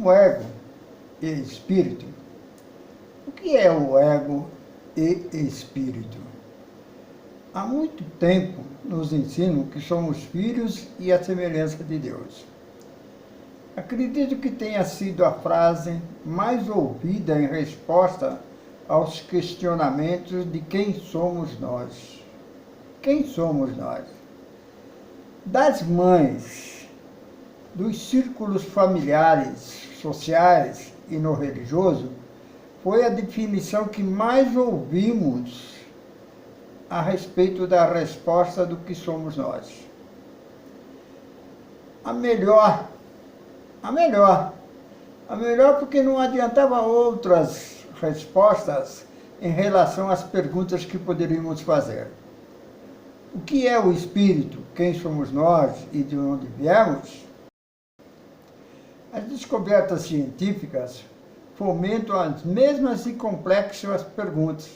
O ego e espírito. O que é o ego e espírito? Há muito tempo nos ensinam que somos filhos e a semelhança de Deus. Acredito que tenha sido a frase mais ouvida em resposta aos questionamentos de quem somos nós. Quem somos nós? Das mães, dos círculos familiares, sociais e no religioso, foi a definição que mais ouvimos a respeito da resposta do que somos nós. A melhor porque não adiantava outras respostas em relação às perguntas que poderíamos fazer. O que é o espírito? Quem somos nós e de onde viemos? As descobertas científicas fomentam as mesmas e complexas perguntas.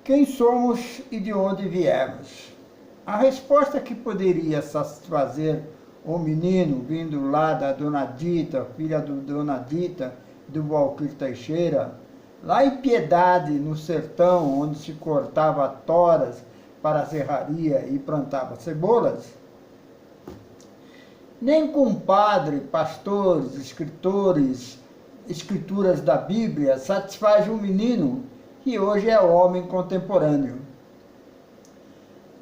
Quem somos e de onde viemos? A resposta que poderia satisfazer o menino vindo lá da Dona Dita, filha do Dona Dita, do Valquírio Teixeira, lá em Piedade, no sertão, onde se cortava toras para a serraria e plantava cebolas, nem com padre, pastores, escritores, escrituras da Bíblia satisfaz um menino que hoje é homem contemporâneo.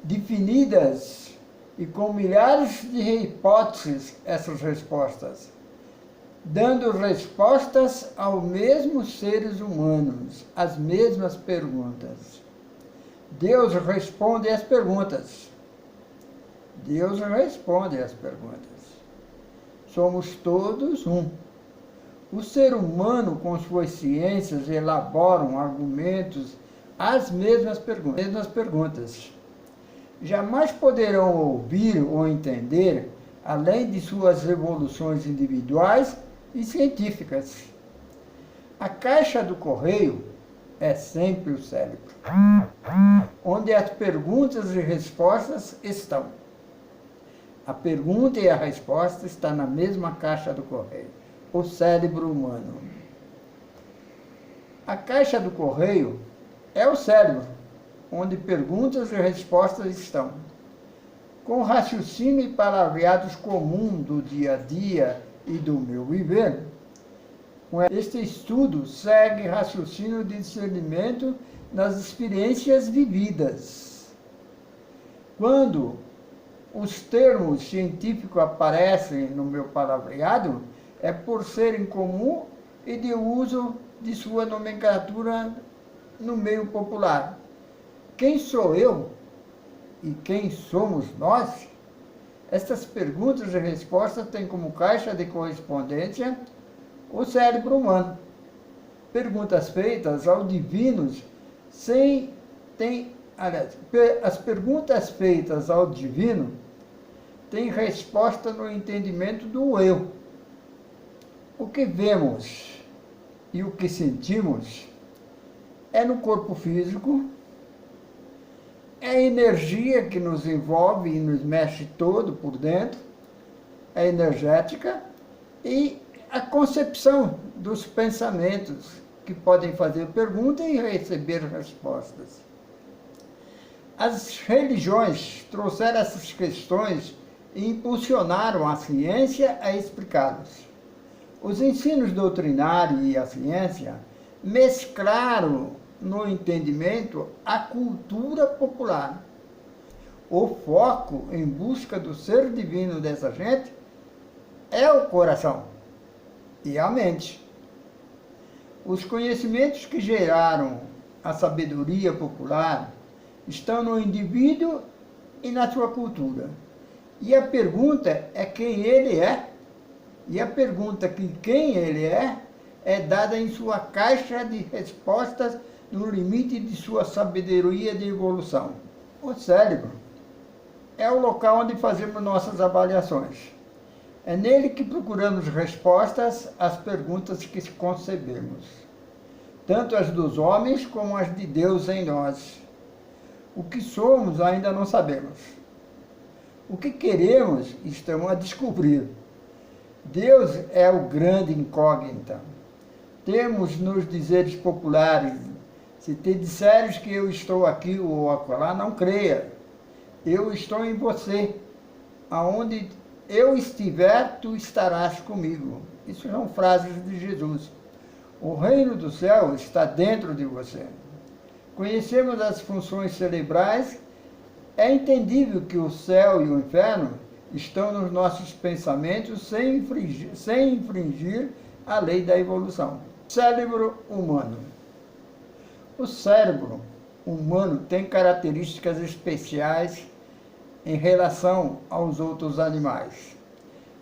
Definidas e com milhares de hipóteses essas respostas, dando respostas aos mesmos seres humanos, as mesmas perguntas. Deus responde às perguntas. Deus responde às perguntas. Somos todos um. O ser humano, com suas ciências, elaboram argumentos às mesmas perguntas. Jamais poderão ouvir ou entender, além de suas evoluções individuais e científicas. A caixa do correio é sempre o cérebro, onde as perguntas e respostas estão. A pergunta e a resposta estão na mesma caixa do correio, o cérebro humano. A caixa do correio é o cérebro, onde perguntas e respostas estão. Com raciocínio e palavreados comum do dia a dia e do meu viver, este estudo segue raciocínio de discernimento nas experiências vividas. Quando os termos científicos aparecem no meu palavreado, é por serem comum e de uso de sua nomenclatura no meio popular. Quem sou eu e quem somos nós? Estas perguntas e respostas têm como caixa de correspondência o cérebro humano. Perguntas feitas ao divino as perguntas feitas ao divino têm resposta no entendimento do eu. O que vemos e o que sentimos é no corpo físico, é a energia que nos envolve e nos mexe todo por dentro, é energética, e a concepção dos pensamentos que podem fazer perguntas e receber respostas. As religiões trouxeram essas questões e impulsionaram a ciência a explicá-las. Os ensinos doutrinários e a ciência mesclaram no entendimento a cultura popular. O foco em busca do ser divino dessa gente é o coração e a mente. Os conhecimentos que geraram a sabedoria popular estão no indivíduo e na sua cultura. E a pergunta é quem ele é. E a pergunta que quem ele é dada em sua caixa de respostas no limite de sua sabedoria de evolução. O cérebro é o local onde fazemos nossas avaliações. É nele que procuramos respostas às perguntas que concebemos, tanto as dos homens como as de Deus em nós. O que somos ainda não sabemos. O que queremos estamos a descobrir. Deus é o grande incógnita. Temos nos dizeres populares: se te disseres que eu estou aqui ou acolá, não creia. Eu estou em você. Aonde eu estiver, tu estarás comigo. Isso são frases de Jesus. O reino do céu está dentro de você. Conhecemos as funções cerebrais. É entendível que o céu e o inferno estão nos nossos pensamentos sem infringir a lei da evolução. Cérebro humano. O cérebro humano tem características especiais em relação aos outros animais.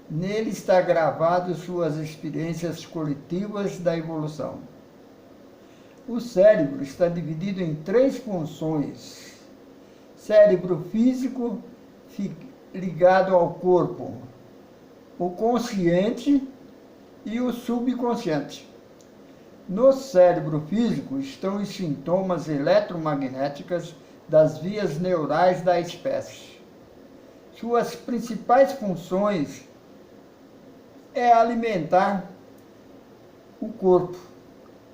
Nele está gravado suas experiências coletivas da evolução. O cérebro está dividido em 3 funções. Cérebro físico, ligado ao corpo, o consciente e o subconsciente. No cérebro físico estão os sintomas eletromagnéticos das vias neurais da espécie. Suas principais funções é alimentar o corpo,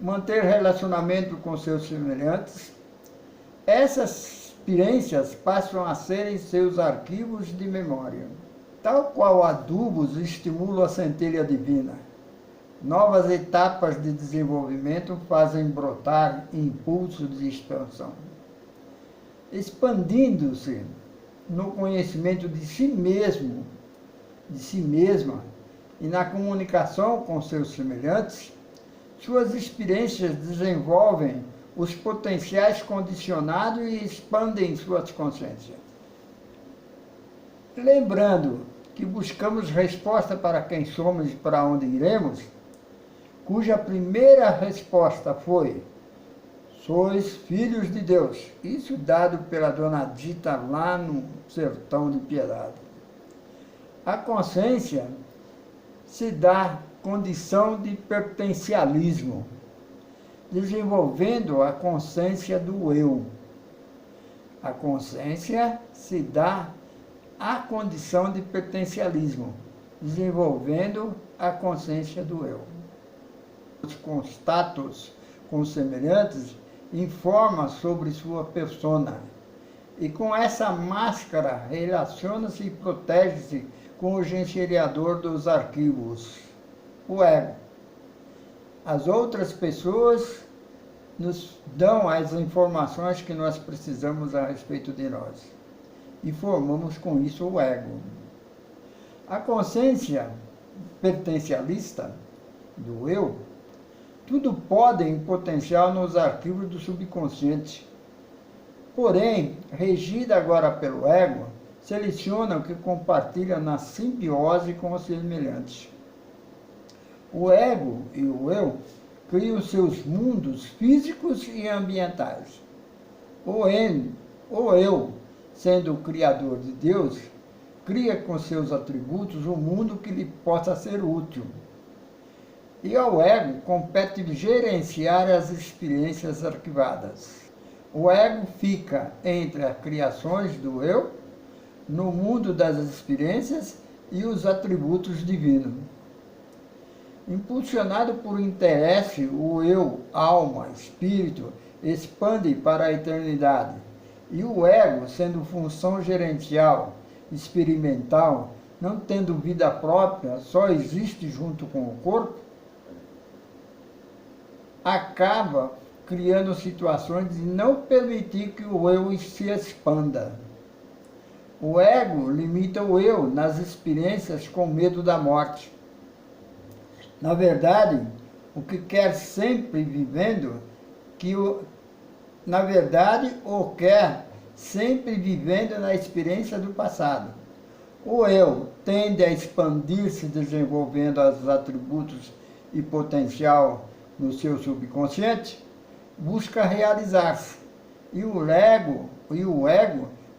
manter relacionamento com seus semelhantes. Essas experiências passam a serem seus arquivos de memória. Tal qual adubos estimulam a centelha divina, novas etapas de desenvolvimento fazem brotar impulsos de expansão. Expandindo-se no conhecimento de si mesmo, de si mesma, e na comunicação com seus semelhantes, suas experiências desenvolvem os potenciais condicionados e expandem suas consciências. Lembrando que buscamos resposta para quem somos e para onde iremos, cuja primeira resposta foi: sois filhos de Deus. Isso dado pela dona Dita lá no sertão de Piedade. A consciência se dá condição de pertencialismo, desenvolvendo a consciência do eu. A consciência se dá a condição de pertencialismo, desenvolvendo a consciência do eu. Os contatos com semelhantes informa sobre sua persona, e com essa máscara relaciona-se e protege-se com o gerenciador dos arquivos, o ego. As outras pessoas nos dão as informações que nós precisamos a respeito de nós, e formamos com isso o ego. A consciência pertencialista do eu, tudo pode em potencial nos arquivos do subconsciente. Porém, regida agora pelo ego, seleciona o que compartilha na simbiose com os semelhantes. O ego e o eu criam seus mundos físicos e ambientais. O eu, sendo o criador de Deus, cria com seus atributos um mundo que lhe possa ser útil. E ao ego compete gerenciar as experiências arquivadas. O ego fica entre as criações do eu, no mundo das experiências e os atributos divinos. Impulsionado por interesse, o eu, alma, espírito, expande para a eternidade. E o ego, sendo função gerencial, experimental, não tendo vida própria, só existe junto com o corpo, acaba criando situações de não permitir que o eu se expanda. O ego limita o eu nas experiências com medo da morte. Na verdade, o que quer sempre vivendo, quer sempre vivendo na experiência do passado. O eu tende a expandir-se, desenvolvendo os atributos e potencial no seu subconsciente, busca realizar-se. E o ego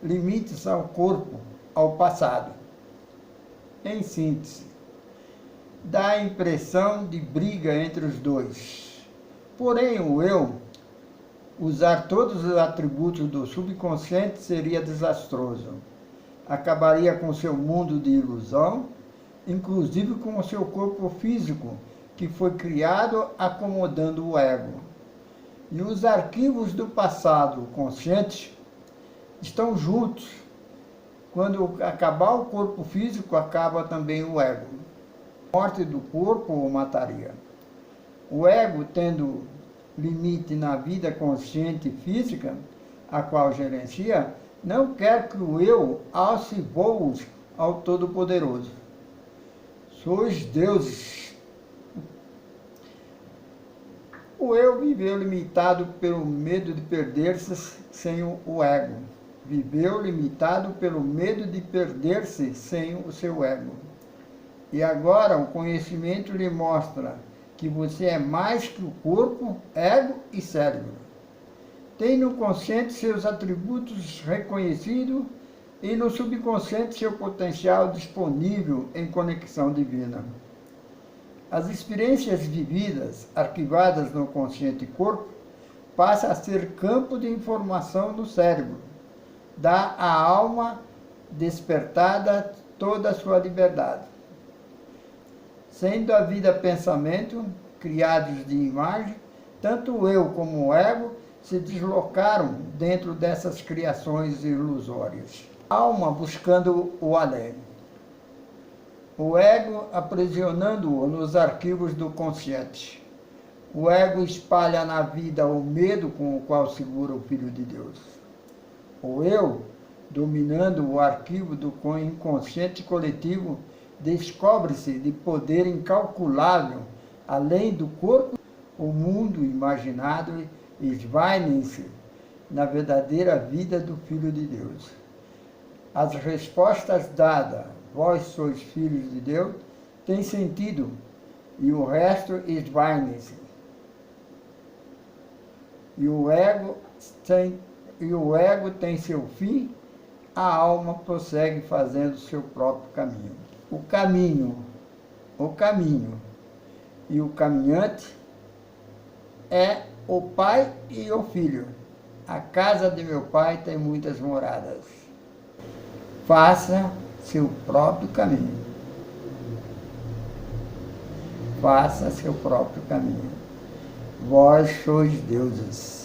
limita-se ao corpo, ao passado. Em síntese, dá a impressão de briga entre os dois. Porém, o eu, usar todos os atributos do subconsciente seria desastroso. Acabaria com seu mundo de ilusão inclusive com o seu corpo físico, que foi criado acomodando o ego. E os arquivos do passado consciente estão juntos. Quando acabar o corpo físico, acaba também o ego. A morte do corpo o mataria. O ego, tendo limite na vida consciente física, a qual gerencia, não quer que o eu alce voos ao Todo-Poderoso. Sois deuses. O eu viveu limitado pelo medo de perder-se sem o ego. Viveu limitado pelo medo de perder-se sem o seu ego. E agora o conhecimento lhe mostra que você é mais que o corpo, ego e cérebro. Tem no consciente seus atributos reconhecidos e no subconsciente seu potencial disponível em conexão divina. As experiências vividas, arquivadas no consciente corpo, passam a ser campo de informação no cérebro. Dá à alma despertada toda a sua liberdade. Sendo a vida pensamento, criados de imagem, tanto o eu como o ego se deslocaram dentro dessas criações ilusórias. A alma buscando o além. O ego aprisionando-o nos arquivos do consciente. O ego espalha na vida o medo com o qual segura o Filho de Deus. O eu, dominando o arquivo do inconsciente coletivo, descobre-se de poder incalculável, além do corpo, o mundo imaginado esvaem-se na verdadeira vida do Filho de Deus. As respostas dadas, vós sois filhos de Deus, têm sentido, e o resto esvaem-se. E o ego tem seu fim, a alma prossegue fazendo seu próprio caminho. O caminho e o caminhante é o pai e o filho. A casa de meu pai tem muitas moradas. Faça seu próprio caminho. Faça seu próprio caminho. Vós sois deuses.